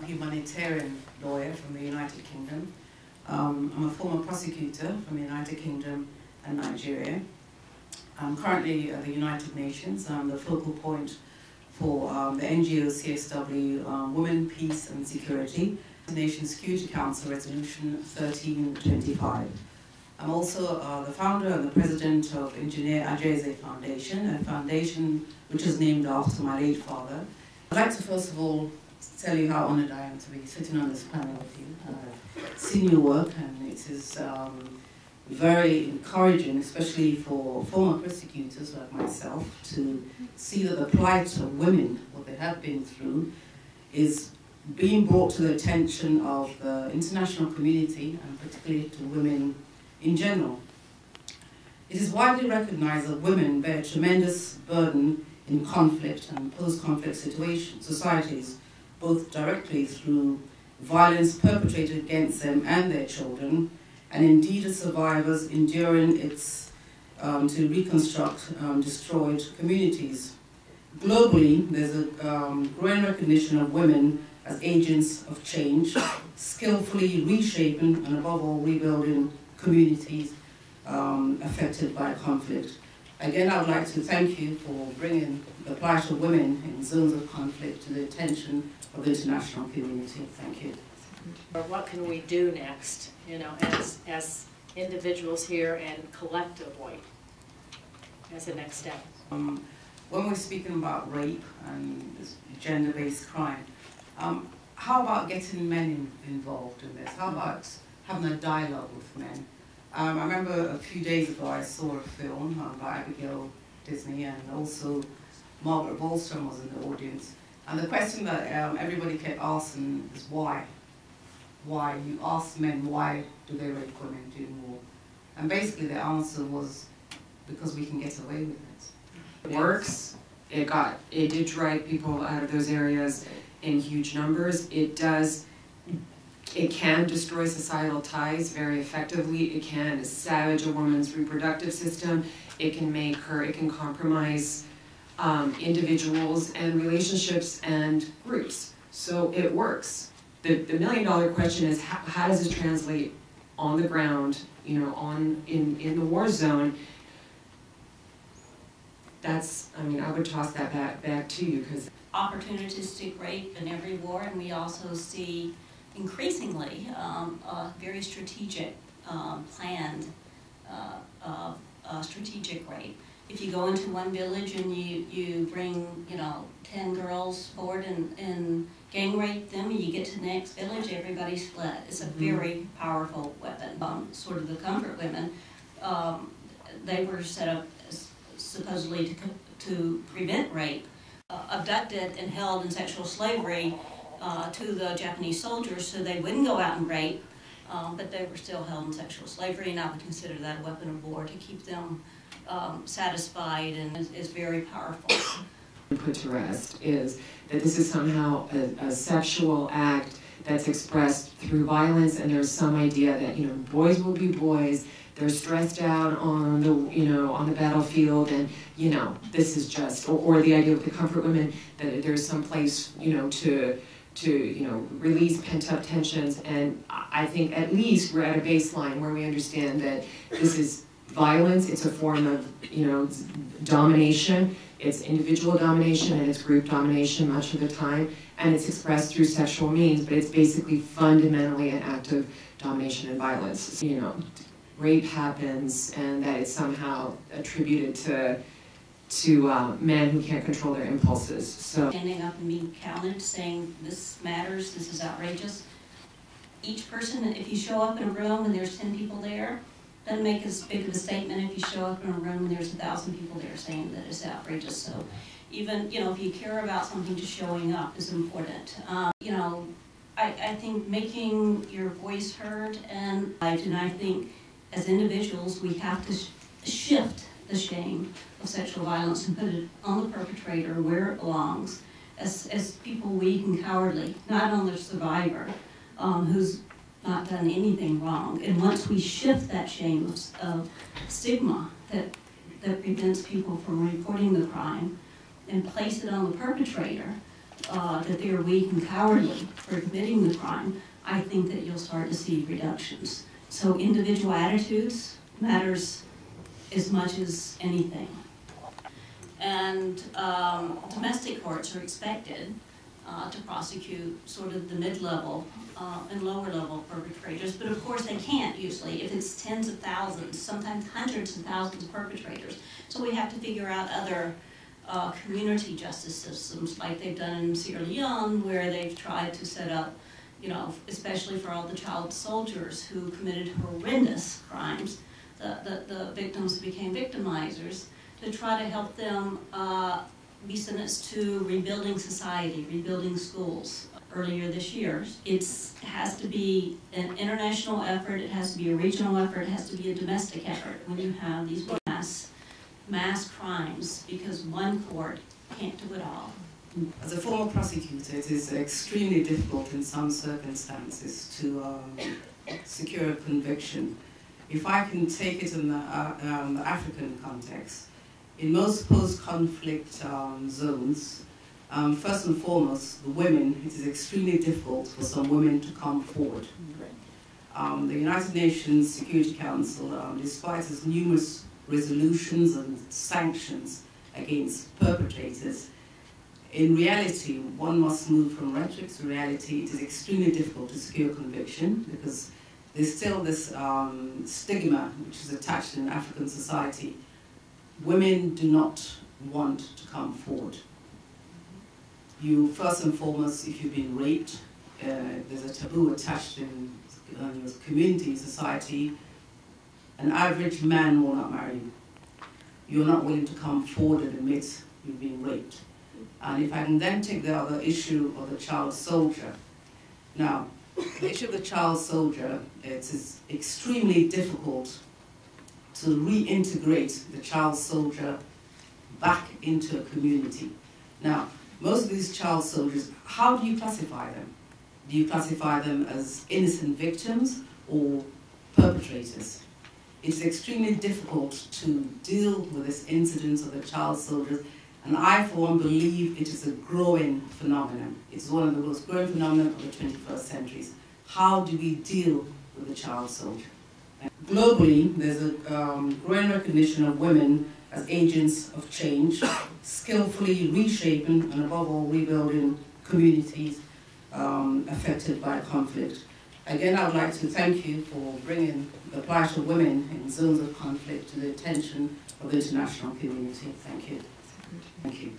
Humanitarian lawyer from the United Kingdom. I'm a former prosecutor from the United Kingdom and Nigeria. I'm currently at the United Nations. I'm the focal point for the NGO CSW Women, Peace and Security, the Nations Security Council Resolution 1325. I'm also the founder and the president of Ugoji Eze Foundation, a foundation which is named after my late father. I'd like to first of all tell you how honored I am to be sitting on this panel with you. I've seen your work, and it is very encouraging, especially for former prosecutors like myself, to see that the plight of women, what they have been through, is being brought to the attention of the international community, and particularly to women in general. It is widely recognized that women bear a tremendous burden in conflict and post-conflict societies, both directly through violence perpetrated against them and their children, and indeed as survivors enduring its to reconstruct destroyed communities. Globally, there's a growing recognition of women as agents of change, skillfully reshaping and above all rebuilding communities affected by conflict. Again, I would like to thank you for bringing the plight of women in zones of conflict to the attention of the international community. Thank you. What can we do next, you know, as individuals here and collectively as a next step? When we're speaking about rape and gender-based crime, how about getting men involved in this? How about having a dialogue with men? I remember a few days ago I saw a film by Abigail Disney, and also Margaret Wallstrom was in the audience. And the question that everybody kept asking is why? Why? You ask men, why do they rape women during war? And basically the answer was, because we can get away with it. It works. It did drive people out of those areas in huge numbers. It can destroy societal ties very effectively. It can savage a woman's reproductive system. It can compromise individuals and relationships and groups. So it works. The million-dollar question is how does it translate on the ground, you know, in the war zone? That's, I mean, I would toss that back to you, because opportunistic rape in every war, and we also see increasingly a very strategic, planned strategic rape. If you go into one village and you bring, you know, 10 girls forward and gang rape them, and you get to the next village, everybody's fled. It's a very powerful weapon. Sort of the comfort women, they were set up supposedly to prevent rape, abducted and held in sexual slavery to the Japanese soldiers, so they wouldn't go out and rape, but they were still held in sexual slavery, and I would consider that a weapon of war to keep them satisfied, and is very powerful. Put to rest is that this is somehow a sexual act that's expressed through violence, and there's some idea that, you know, boys will be boys. They're stressed out on the, you know, on the battlefield, and, you know, this is just, or the idea with the comfort women that there's some place, you know, to you know, release pent-up tensions. And I think at least we're at a baseline where we understand that this is violence. It's a form of, you know, domination. It's individual domination and it's group domination much of the time, and it's expressed through sexual means, but it's basically fundamentally an act of domination and violence. You know, rape happens, and that it's somehow attributed to men who can't control their impulses. So standing up and being counted, saying this matters, this is outrageous. Each person, if you show up in a room and there's 10 people there, doesn't make as big of a statement if you show up in a room and there's 1,000 people there saying that it's outrageous. So even, you know, if you care about something, just showing up is important. You know, I think making your voice heard, and I think as individuals we have to shift the shame of sexual violence and put it on the perpetrator where it belongs, as people weak and cowardly, not on the survivor who's not done anything wrong. And once we shift that shame of stigma that prevents people from reporting the crime and place it on the perpetrator, that they're weak and cowardly for committing the crime, I think that you'll start to see reductions. So individual attitudes matters as much as anything. And domestic courts are expected to prosecute sort of the mid-level and lower-level perpetrators, but of course they can't usually if it's tens of thousands, sometimes hundreds of thousands of perpetrators. So we have to figure out other community justice systems like they've done in Sierra Leone, where they've tried to set up, you know, especially for all the child soldiers who committed horrendous crimes, the victims became victimizers, to try to help them be sentenced to rebuilding society, rebuilding schools. Earlier this year, it has to be an international effort, it has to be a regional effort, it has to be a domestic effort when you have these mass crimes, because one court can't do it all. As a former prosecutor, it is extremely difficult in some circumstances to secure a conviction. If I can take it in the African context, in most post-conflict zones, first and foremost, the women, it is extremely difficult for some women to come forward. The United Nations Security Council, despite its numerous resolutions and sanctions against perpetrators, in reality, one must move from rhetoric to reality. It is extremely difficult to secure conviction because there's still this stigma which is attached in African society. Women do not want to come forward. You, first and foremost, if you've been raped, there's a taboo attached in your community, society. An average man will not marry you. You're not willing to come forward and admit you've been raped. And if I can then take the other issue of the child soldier. Now, the issue of the child soldier, it is extremely difficult to reintegrate the child soldier back into a community. Now, most of these child soldiers, how do you classify them? Do you classify them as innocent victims or perpetrators? It's extremely difficult to deal with this incidence of the child soldiers, and I, for one, believe it is a growing phenomenon. It's one of the most growing phenomena of the 21st century. How do we deal with the child soldier? Globally, there's a growing recognition of women as agents of change, skillfully reshaping and above all rebuilding communities affected by conflict. Again, I would like to thank you for bringing the plight of women in zones of conflict to the attention of the international community. Thank you. Thank you.